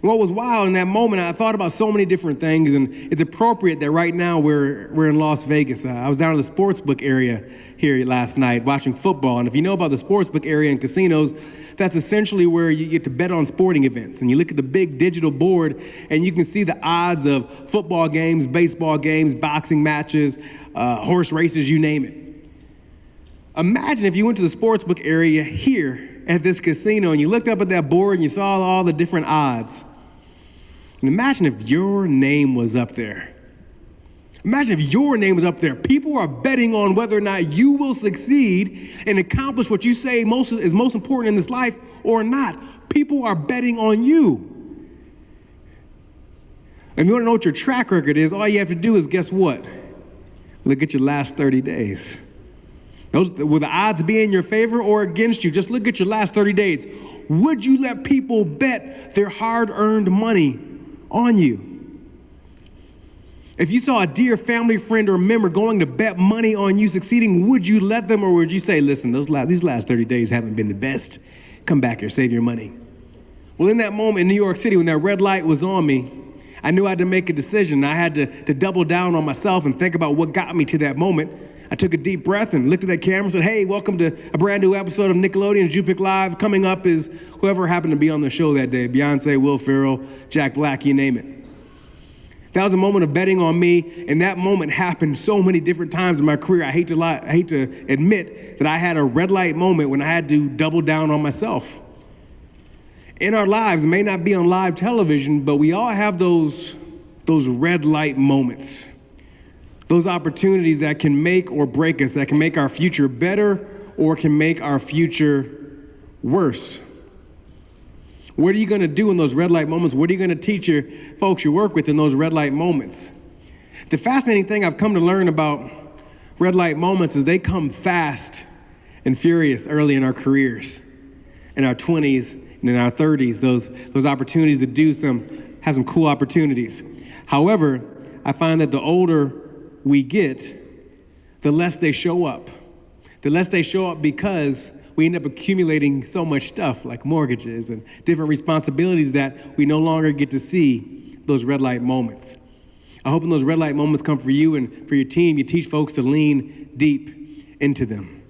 And what was wild in that moment, I thought about so many different things, and it's appropriate that right now we're in Las Vegas. I was down in the sportsbook area here last night watching football, and if you know about the sportsbook area in casinos, that's essentially where you get to bet on sporting events. And you look at the big digital board, and you can see the odds of football games, baseball games, boxing matches, horse races, you name it. Imagine if you went to the sportsbook area here at this casino and you looked up at that board and you saw all the different odds. And imagine if your name was up there. Imagine if your name was up there. People are betting on whether or not you will succeed and accomplish what you say is most important in this life or not. People are betting on you. If you want to know what your track record is, all you have to do is guess what? Look at your last 30 days. Will the odds be in your favor or against you? Just look at your last 30 days. Would you let people bet their hard-earned money on you? If you saw a dear family friend or member going to bet money on you succeeding, would you let them, or would you say, listen, these last 30 days haven't been the best. Come back here, save your money. Well, in that moment in New York City, when that red light was on me, I knew I had to make a decision. I had to double down on myself and think about what got me to that moment. I took a deep breath and looked at that camera and said, hey, welcome to a brand new episode of Nickelodeon's You Pick Live. Coming up is whoever happened to be on the show that day, Beyonce, Will Ferrell, Jack Black, you name it. That was a moment of betting on me, and that moment happened so many different times in my career. I hate to admit that I had a red light moment when I had to double down on myself. In our lives, it may not be on live television, but we all have those red light moments. Those opportunities that can make or break us, that can make our future better or can make our future worse. What are you going to do in those red light moments? What are you going to teach your folks you work with in those red light moments? The fascinating thing I've come to learn about red light moments is they come fast and furious early in our careers, in our 20s and in our 30s, those opportunities to have some cool opportunities. However, I find that the older we get, the less they show up. The less they show up because we end up accumulating so much stuff like mortgages and different responsibilities that we no longer get to see those red light moments. I hope when those red light moments come for you and for your team, you teach folks to lean deep into them.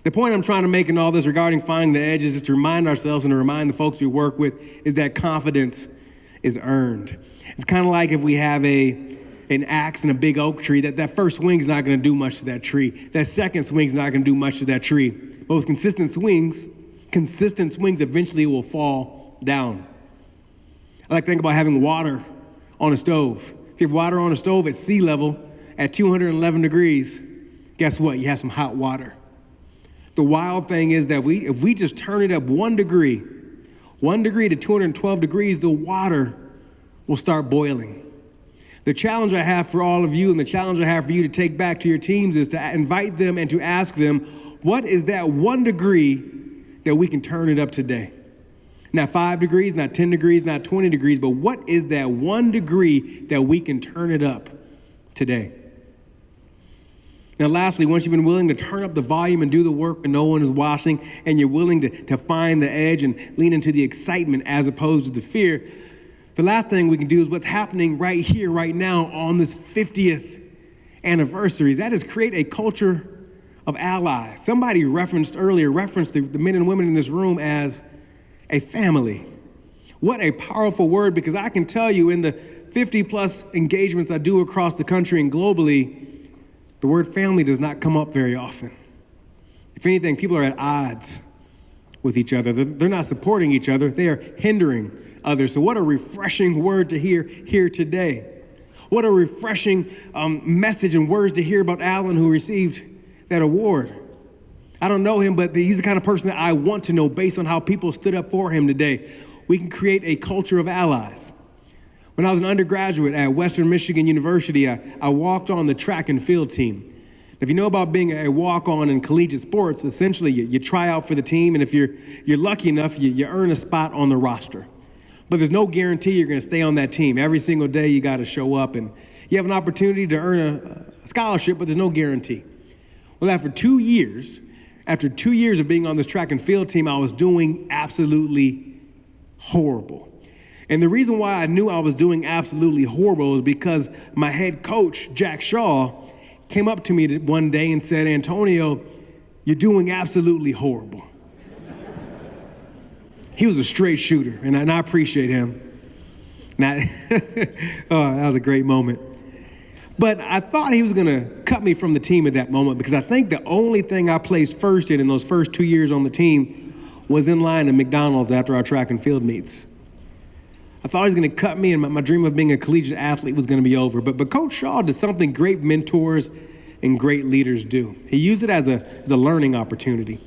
The point I'm trying to make in all this regarding finding the edge is just to remind ourselves and to remind the folks we work with is that confidence is earned. It's kind of like if we have an axe in a big oak tree, that first swing's not going to do much to that tree. That second swing's not going to do much to that tree. But with consistent swings, eventually it will fall down. I like to think about having water on a stove. If you have water on a stove at sea level at 211 degrees, guess what? You have some hot water. The wild thing is that if we just turn it up 1 degree to 212 degrees, the water will start boiling. The challenge I have for all of you and the challenge I have for you to take back to your teams is to invite them and to ask them, what is that 1 degree that we can turn it up today? Not 5 degrees, not 10 degrees, not 20 degrees, but what is that 1 degree that we can turn it up today? Now, lastly, once you've been willing to turn up the volume and do the work when no one is watching, and you're willing to find the edge and lean into the excitement as opposed to the fear, the last thing we can do is what's happening right here, right now on this 50th anniversary. That is create a culture of allies. Somebody referenced the men and women in this room as a family. What a powerful word, because I can tell you in the 50 plus engagements I do across the country and globally, the word family does not come up very often. If anything, people are at odds with each other. They're not supporting each other. They are hindering others. So what a refreshing word to hear here today. What a refreshing message and words to hear about Alan, who received that award. I don't know him, but he's the kind of person that I want to know based on how people stood up for him today. We can create a culture of allies. When I was an undergraduate at Western Michigan University, I walked on the track and field team. If you know about being a walk-on in collegiate sports, essentially you try out for the team, and if you're lucky enough, you earn a spot on the roster. But there's no guarantee you're going to stay on that team. Every single day you got to show up, and you have an opportunity to earn a scholarship, but there's no guarantee. Well, after 2 years of being on this track and field team, I was doing absolutely horrible. And the reason why I knew I was doing absolutely horrible is because my head coach, Jack Shaw, came up to me one day and said, "Antonio, you're doing absolutely horrible." He was a straight shooter, and I appreciate him. That was a great moment. But I thought he was going to cut me from the team at that moment, because I think the only thing I placed first in those first 2 years on the team was in line at McDonald's after our track and field meets. I thought he was going to cut me, and my dream of being a collegiate athlete was going to be over. But Coach Shaw did something great mentors and great leaders do. He used it as a learning opportunity.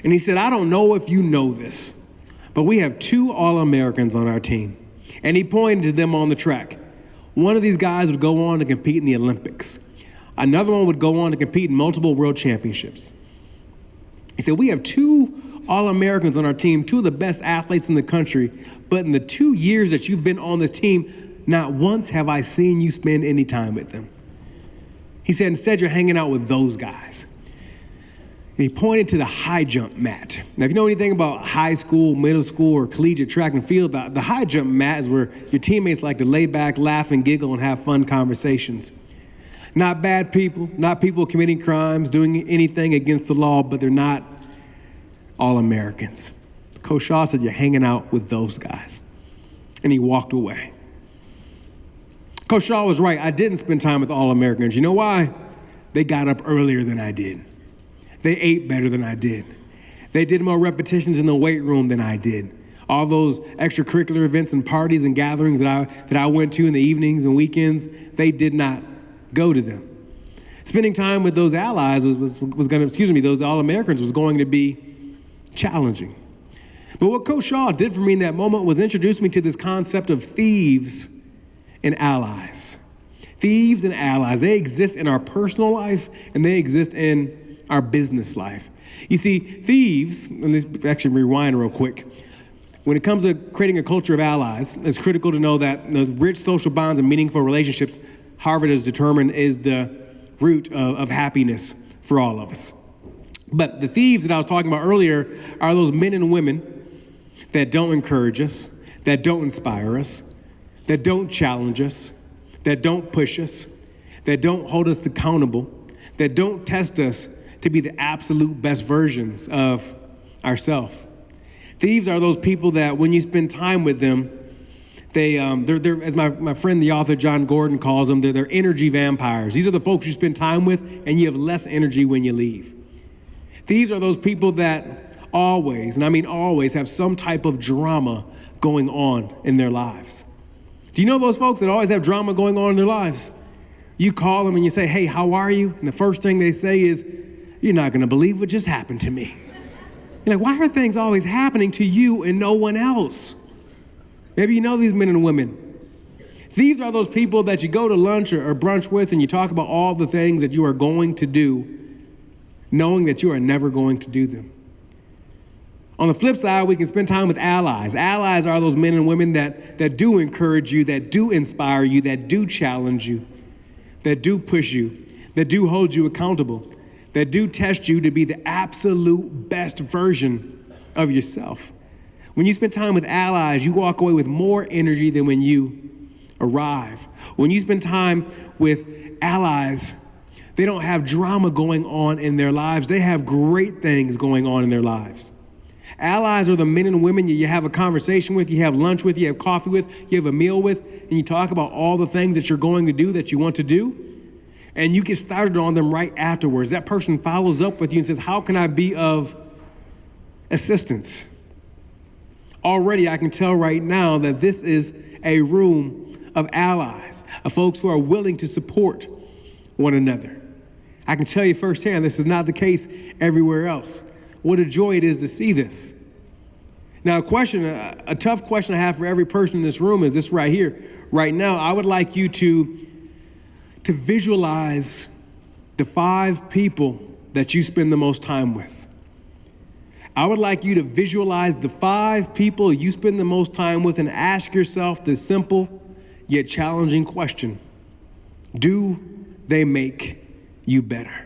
And he said, I don't know if you know this, but we have 2 All-Americans on our team. And he pointed to them on the track. One of these guys would go on to compete in the Olympics. Another one would go on to compete in multiple world championships. He said, we have 2 All-Americans on our team, 2 of the best athletes in the country, but in the 2 years that you've been on this team, not once have I seen you spend any time with them. He said, instead, you're hanging out with those guys. And he pointed to the high jump mat. Now, if you know anything about high school, middle school, or collegiate track and field, the high jump mat is where your teammates like to lay back, laugh, and giggle and have fun conversations. Not bad people, not people committing crimes, doing anything against the law, but they're not All-Americans. Coach Shaw said, you're hanging out with those guys. And he walked away. Coach Shaw was right. I didn't spend time with All-Americans. You know why? They got up earlier than I did. They ate better than I did. They did more repetitions in the weight room than I did. All those extracurricular events and parties and gatherings that I went to in the evenings and weekends, they did not go to them. Spending time with those allies those All-Americans was going to be challenging. But what Coach Shaw did for me in that moment was introduce me to this concept of thieves and allies. Thieves and allies, they exist in our personal life and they exist in our business life. You see, thieves, and let's actually rewind real quick. When it comes to creating a culture of allies, it's critical to know that the rich social bonds and meaningful relationships, Harvard has determined, is the root of happiness for all of us. But the thieves that I was talking about earlier are those men and women that don't encourage us, that don't inspire us, that don't challenge us, that don't push us, that don't hold us accountable, that don't test us to be the absolute best versions of ourselves. Thieves are those people that when you spend time with them, they're as my friend, the author John Gordon calls them, they're energy vampires. These are the folks you spend time with and you have less energy when you leave. Thieves are those people that always, and I mean always, have some type of drama going on in their lives. Do you know those folks that always have drama going on in their lives? You call them and you say, hey, how are you? And the first thing they say is, you're not going to believe what just happened to me. You're like, why are things always happening to you and no one else? Maybe you know these men and women. These are those people that you go to lunch or brunch with and you talk about all the things that you are going to do, knowing that you are never going to do them. On the flip side, we can spend time with allies. Allies are those men and women that do encourage you, that do inspire you, that do challenge you, that do push you, that do hold you accountable, that do test you to be the absolute best version of yourself. When you spend time with allies, you walk away with more energy than when you arrive. When you spend time with allies, they don't have drama going on in their lives. They have great things going on in their lives. Allies are the men and women you have a conversation with, you have lunch with, you have coffee with, you have a meal with, and you talk about all the things that you're going to do that you want to do, and you get started on them right afterwards. That person follows up with you and says, how can I be of assistance? Already I can tell right now that this is a room of allies, of folks who are willing to support one another. I can tell you firsthand, this is not the case everywhere else. What a joy it is to see this. Now, a tough question I have for every person in this room is this right here. Right now, I would like you to visualize the 5 people that you spend the most time with. I would like you to visualize the 5 people you spend the most time with and ask yourself this simple yet challenging question. Do they make you better?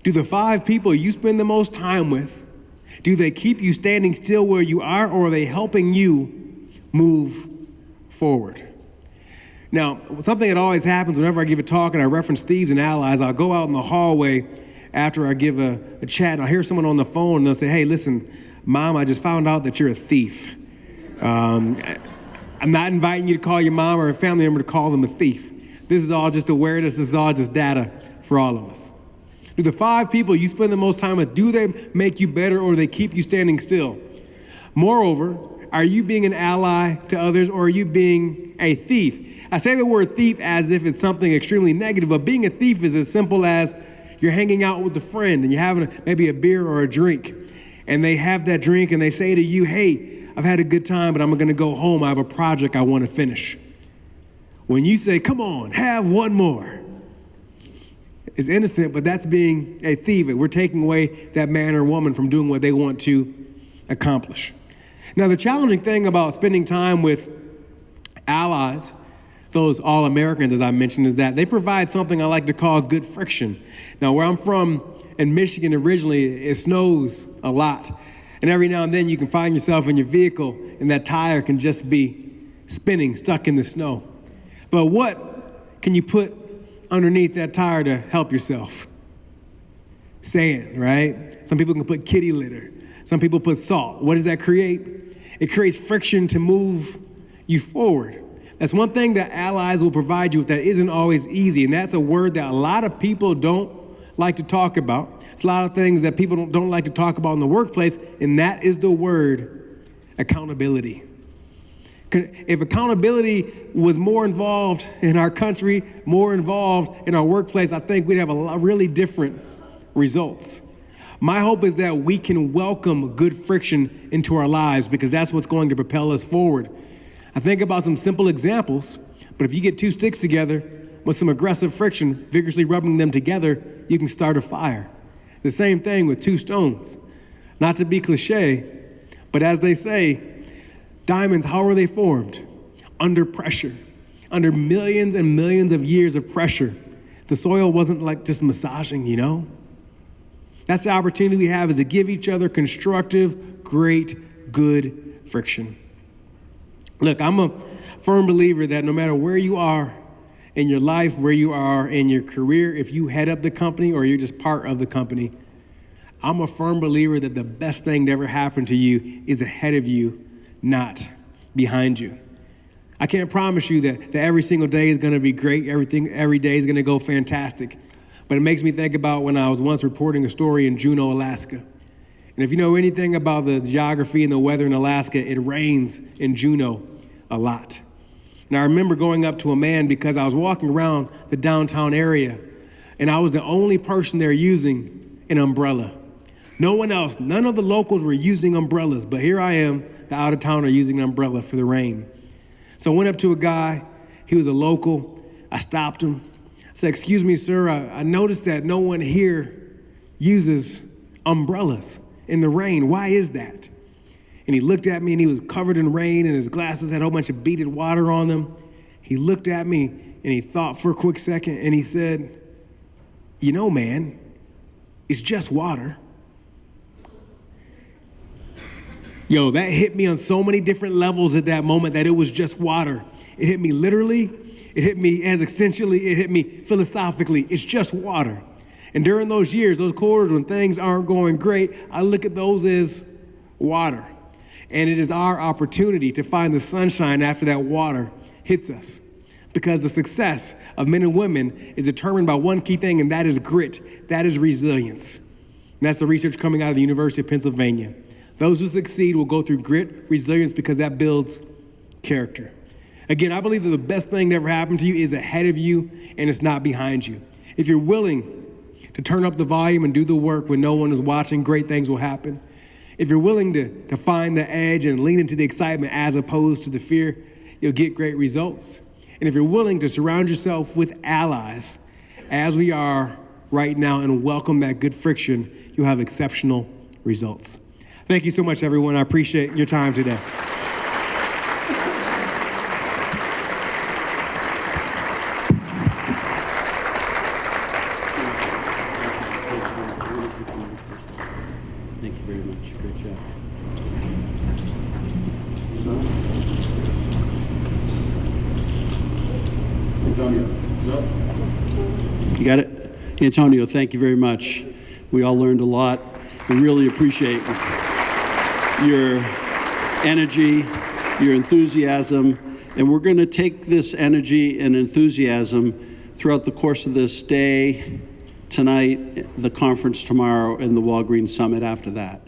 Do the 5 people you spend the most time with, do they keep you standing still where you are, or are they helping you move forward? Now, something that always happens whenever I give a talk and I reference thieves and allies, I'll go out in the hallway after I give a chat and I'll hear someone on the phone and they'll say, hey, listen, Mom, I just found out that you're a thief. I'm not inviting you to call your mom or a family member to call them a thief. This is all just awareness. This is all just data for all of us. Do the 5 people you spend the most time with, do they make you better or do they keep you standing still? Moreover, Are you being an ally to others, or are you being a thief? I say the word thief as if it's something extremely negative, but being a thief is as simple as you're hanging out with a friend and you're having maybe a beer or a drink, and they have that drink and they say to you, hey, I've had a good time, but I'm gonna go home. I have a project I wanna finish. When you say, come on, have one more, it's innocent, but that's being a thief. We're taking away that man or woman from doing what they want to accomplish. Now, the challenging thing about spending time with allies, those all-Americans, as I mentioned, is that they provide something I like to call good friction. Now, where I'm from in Michigan originally, it snows a lot. And every now and then you can find yourself in your vehicle and that tire can just be spinning, stuck in the snow. But what can you put underneath that tire to help yourself? Sand, right? Some people can put kitty litter. Some people put salt. What does that create? It creates friction to move you forward. That's one thing that allies will provide you with that isn't always easy, and that's a word that a lot of people don't like to talk about. It's a lot of things that people don't like to talk about in the workplace, and that is the word accountability. If accountability was more involved in our country, more involved in our workplace, I think we'd have a lot really different results. My hope is that we can welcome good friction into our lives, because that's what's going to propel us forward. I think about some simple examples, but if you get two sticks together with some aggressive friction, vigorously rubbing them together, you can start a fire. The same thing with two stones. Not to be cliche, but as they say, diamonds, how are they formed? Under pressure, under millions and millions of years of pressure. The soil wasn't like just massaging, you know? That's the opportunity we have, is to give each other constructive, great, good friction. Look, I'm a firm believer that no matter where you are in your life, where you are in your career, if you head up the company or you're just part of the company, I'm a firm believer that the best thing to ever happen to you is ahead of you, not behind you. I can't promise you that every single day is gonna be great, every day is gonna go fantastic. But it makes me think about when I was once reporting a story in Juneau, Alaska. And if you know anything about the geography and the weather in Alaska, it rains in Juneau a lot. And I remember going up to a man because I was walking around the downtown area, and I was the only person there using an umbrella. No one else, none of the locals were using umbrellas, but here I am, the out-of-towner, using an umbrella for the rain. So I went up to a guy, he was a local, I stopped him. I said, excuse me, sir, I noticed that no one here uses umbrellas in the rain. Why is that? And he looked at me, and he was covered in rain, and his glasses had a whole bunch of beaded water on them. He looked at me, and he thought for a quick second, and he said, you know, man, it's just water. Yo, that hit me on so many different levels at that moment, that it was just water. It hit me literally, it hit me existentially, it hit me philosophically. It's just water. And during those years, those quarters when things aren't going great, I look at those as water. And it is our opportunity to find the sunshine after that water hits us. Because the success of men and women is determined by one key thing, and that is grit, that is resilience. And that's the research coming out of the University of Pennsylvania. Those who succeed will go through grit, resilience, because that builds character. Again, I believe that the best thing that ever happened to you is ahead of you, and it's not behind you. If you're willing to turn up the volume and do the work when no one is watching, great things will happen. If you're willing to find the edge and lean into the excitement as opposed to the fear, you'll get great results. And if you're willing to surround yourself with allies, as we are right now, and welcome that good friction, you'll have exceptional results. Thank you so much, everyone. I appreciate your time today. Thank you very much. Great job. You got it? Antonio, thank you very much. We all learned a lot. We really appreciate your energy, your enthusiasm, and we're going to take this energy and enthusiasm throughout the course of this day, tonight, the conference tomorrow, and the Walgreens Summit after that.